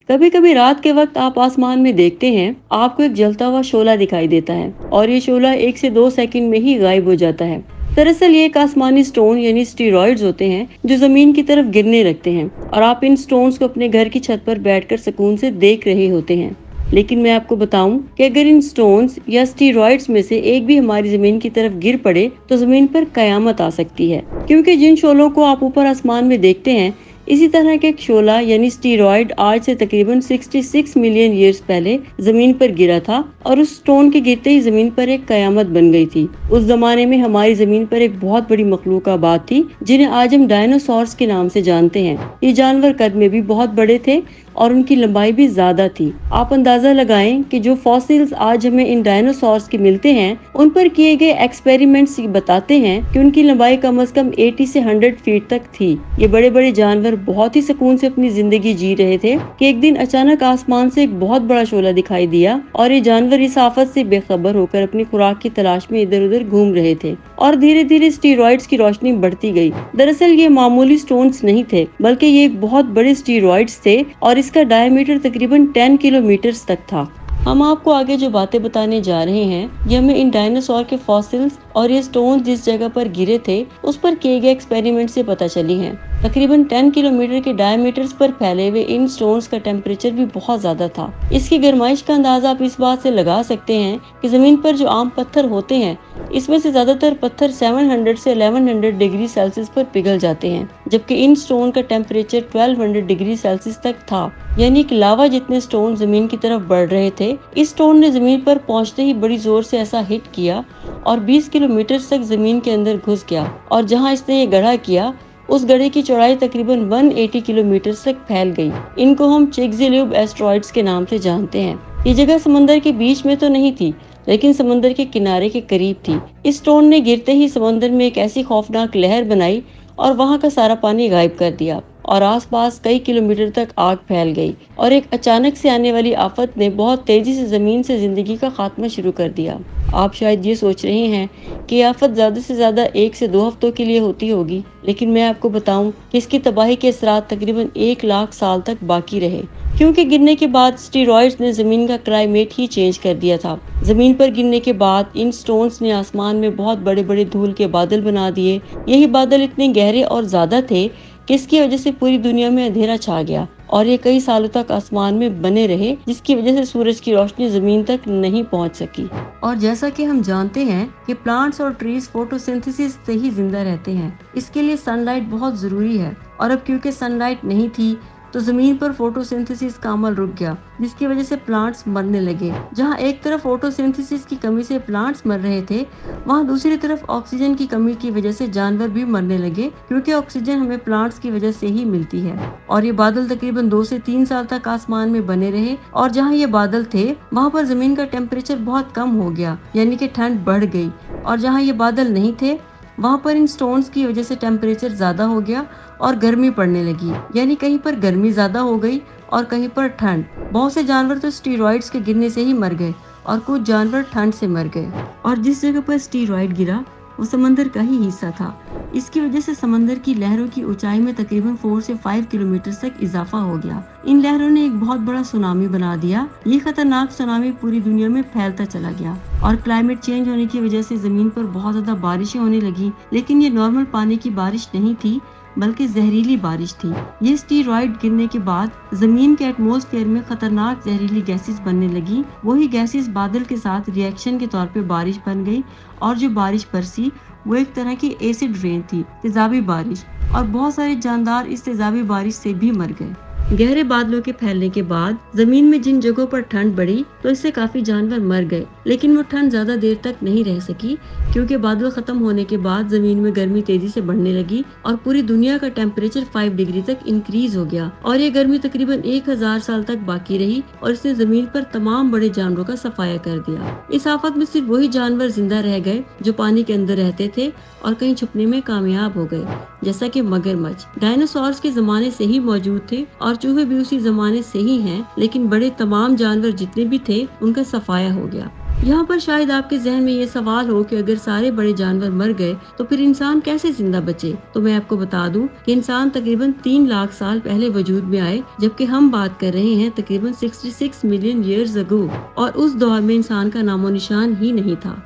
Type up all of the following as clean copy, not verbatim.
कभी कभी रात के वक्त आप आसमान में देखते हैं, आपको एक जलता हुआ शोला दिखाई देता है और ये शोला 1 से 2 सेकंड में ही गायब हो जाता है। दरअसल ये एक आसमानी स्टोन यानी स्टीरॉइड्स होते हैं जो जमीन की तरफ गिरने लगते हैं और आप इन स्टोन्स को अपने घर की छत पर बैठकर सुकून से देख रहे होते हैं। लेकिन मैं आपको बताऊं कि अगर इन स्टोन्स या स्टीरॉइड्स में से एक भी हमारी जमीन की तरफ गिर पड़े तो जमीन पर कयामत आ सकती है, क्योंकि जिन शोलों को आप ऊपर आसमान में देखते हैं, इसी तरह का एक शोला यानी स्टीरॉइड आज से तकरीबन 66 मिलियन ईयर्स पहले जमीन पर गिरा था और उस स्टोन के गिरते ही जमीन पर एक कयामत बन गई थी। उस जमाने में हमारी जमीन पर एक बहुत बड़ी मखलूकाबाद थी जिन्हें आज हम डायनासोर्स के नाम से जानते हैं। ये जानवर कद में भी बहुत बड़े थे और उनकी लंबाई भी ज्यादा थी। आप अंदाजा लगाएं कि जो फॉसिल्स आज हमें इन डायनासोर्स के मिलते हैं, उन पर किए गए एक्सपेरिमेंट्स बताते हैं कि उनकी लंबाई कम से कम 80 से 100 फीट तक थी। ये बड़े बड़े जानवर बहुत ही सुकून से अपनी जिंदगी जी रहे थे कि एक दिन अचानक आसमान से एक बहुत बड़ा शोला दिखाई दिया और ये जानवर इस आफत से बेखबर होकर अपनी खुराक की तलाश में इधर उधर घूम रहे थे और धीरे धीरे स्टीरॉइड्स की रोशनी बढ़ती गई। दरअसल ये मामूली स्टोन्स नहीं थे, बल्कि ये एक बहुत बड़े स्टीरॉइड्स थे और इसका डायमीटर तकरीबन 10 किलोमीटर तक था। हम आपको आगे जो बातें बताने जा रहे हैं, ये हमें इन डायनासोर के फॉसिल्स और ये स्टोन जिस जगह पर गिरे थे उस पर किए गए एक्सपेरिमेंट से पता चली हैं। तकरीबन 10 किलोमीटर के डायमीटर्स पर फैले हुए इन स्टोन्स का टेम्परेचर भी बहुत ज्यादा था। इसकी गर्माइश का अंदाजा आप इस बात से लगा सकते हैं कि जमीन पर जो आम पत्थर होते हैं, इसमें से ज्यादातर पत्थर 700 से 1100 डिग्री सेल्सियस पर पिघल जाते हैं, जबकि इन स्टोन का टेम्परेचर 1200 डिग्री सेल्सियस तक था। यानी कि लावा जितने स्टोन जमीन की तरफ बढ़ रहे थे, इस स्टोन ने जमीन पर पहुंचते ही बड़ी जोर से ऐसा हिट किया और 20 किलोमीटर तक जमीन के अंदर घुस गया और जहां इसने ये गड्ढा किया, उस गड्ढे की चौड़ाई तकरीबन 180 किलोमीटर तक फैल गई। इनको हम चिकजिल्यूब एस्टेरॉइड्स के नाम से जानते हैं। ये जगह समंदर के बीच में तो नहीं थी, लेकिन समंदर के किनारे के करीब थी। इस स्टोन ने गिरते ही समंदर में एक ऐसी खौफनाक लहर बनाई और वहां का सारा पानी गायब कर दिया और आसपास कई किलोमीटर तक आग फैल गई और एक अचानक से आने वाली आफत ने बहुत तेजी से जमीन से जिंदगी का खात्मा शुरू कर दिया। आप शायद ये सोच रहे हैं कि आफत ज्यादा से ज्यादा 1 से 2 हफ्तों के लिए होती होगी, लेकिन मैं आपको बताऊं कि इसकी तबाही के असरात तकरीबन 1 लाख साल तक बाकी रहे, क्योंकि गिरने के बाद स्टीरॉइड्स ने जमीन का क्लाइमेट ही चेंज कर दिया था। जमीन पर गिरने के बाद इन स्टोन्स ने आसमान में बहुत बड़े बड़े धूल के बादल बना दिए। यही बादल इतने गहरे और ज्यादा थे कि इसकी वजह से पूरी दुनिया में अंधेरा छा गया और ये कई सालों तक आसमान में बने रहे, जिसकी वजह से सूरज की रोशनी जमीन तक नहीं पहुंच सकी। और जैसा कि हम जानते हैं कि प्लांट्स और ट्रीज फोटोसिंथेसिस से ही जिंदा रहते हैं, इसके लिए सनलाइट बहुत जरूरी है और अब क्योंकि सनलाइट नहीं थी तो जमीन पर फोटोसिंथेसिस का अमल रुक गया, जिसकी वजह से प्लांट्स मरने लगे। जहां एक तरफ फोटोसिंथेसिस की कमी से प्लांट्स मर रहे थे, वहां दूसरी तरफ ऑक्सीजन की कमी की वजह से जानवर भी मरने लगे, क्योंकि ऑक्सीजन हमें प्लांट्स की वजह से ही मिलती है। और ये बादल तकरीबन 2 से 3 साल तक आसमान में बने रहे और जहाँ ये बादल थे वहाँ पर जमीन का टेम्परेचर बहुत कम हो गया, यानी कि ठंड बढ़ गई। और जहाँ ये बादल नहीं थे वहाँ पर इन स्टोन्स की वजह से टेम्परेचर ज्यादा हो गया और गर्मी पड़ने लगी, यानी कहीं पर गर्मी ज्यादा हो गई और कहीं पर ठंड। बहुत से जानवर तो स्टीरॉइड्स के गिरने से ही मर गए और कुछ जानवर ठंड से मर गए। और जिस जगह पर स्टीरॉइड गिरा वो समंदर का ही हिस्सा था। इसकी वजह से समंदर की लहरों की ऊंचाई में तकरीबन 4 से 5 किलोमीटर तक इजाफा हो गया। इन लहरों ने एक बहुत बड़ा सुनामी बना दिया। ये खतरनाक सुनामी पूरी दुनिया में फैलता चला गया और क्लाइमेट चेंज होने की वजह से जमीन पर बहुत ज्यादा बारिशें होने लगी, लेकिन ये नॉर्मल पानी की बारिश नहीं थी, बल्कि जहरीली बारिश थी। ये स्टीरॉइड गिरने के बाद जमीन के एटमॉस्फेयर में खतरनाक जहरीली गैसेस बनने लगी। वही गैसेस बादल के साथ रिएक्शन के तौर पे बारिश बन गई और जो बारिश बरसी वो एक तरह की एसिड रेन थी, तेजाबी बारिश, और बहुत सारे जानदार इस तेजाबी बारिश से भी मर गए। गहरे बादलों के फैलने के बाद जमीन में जिन जगहों पर ठंड बढ़ी तो इससे काफी जानवर मर गए, लेकिन वो ठंड ज्यादा देर तक नहीं रह सकी, क्योंकि बादल खत्म होने के बाद जमीन में गर्मी तेजी से बढ़ने लगी और पूरी दुनिया का टेम्परेचर 5 डिग्री तक इंक्रीज हो गया और ये गर्मी तकरीबन 1000 साल तक बाकी रही और इसने जमीन पर तमाम बड़े जानवरों का सफाया कर दिया। इस आफत में सिर्फ वही जानवर जिंदा रह गए जो पानी के अंदर रहते थे और कहीं छुपने में कामयाब हो गए, जैसा कि मगरमच्छ। डायनासोर्स के जमाने से ही मौजूद थे और चूहे भी उसी जमाने से ही हैं, लेकिन बड़े तमाम जानवर जितने भी थे उनका सफाया हो गया। यहाँ पर शायद आपके जहन में ये सवाल हो कि अगर सारे बड़े जानवर मर गए तो फिर इंसान कैसे जिंदा बचे। तो मैं आपको बता दूं कि इंसान तकरीबन 3 लाख साल पहले वजूद में आए, जबकि हम बात कर रहे हैं तकरीबन 66 मिलियन ईयर्स अगो, और उस दौर में इंसान का नामो निशान ही नहीं था।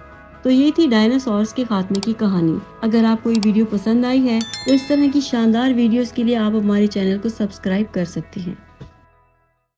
तो ये थी डायनासोर्स के खात्मे की कहानी। अगर आपको ये वीडियो पसंद आई है तो इस तरह की शानदार वीडियोस के लिए आप हमारे चैनल को सब्सक्राइब कर सकती हैं।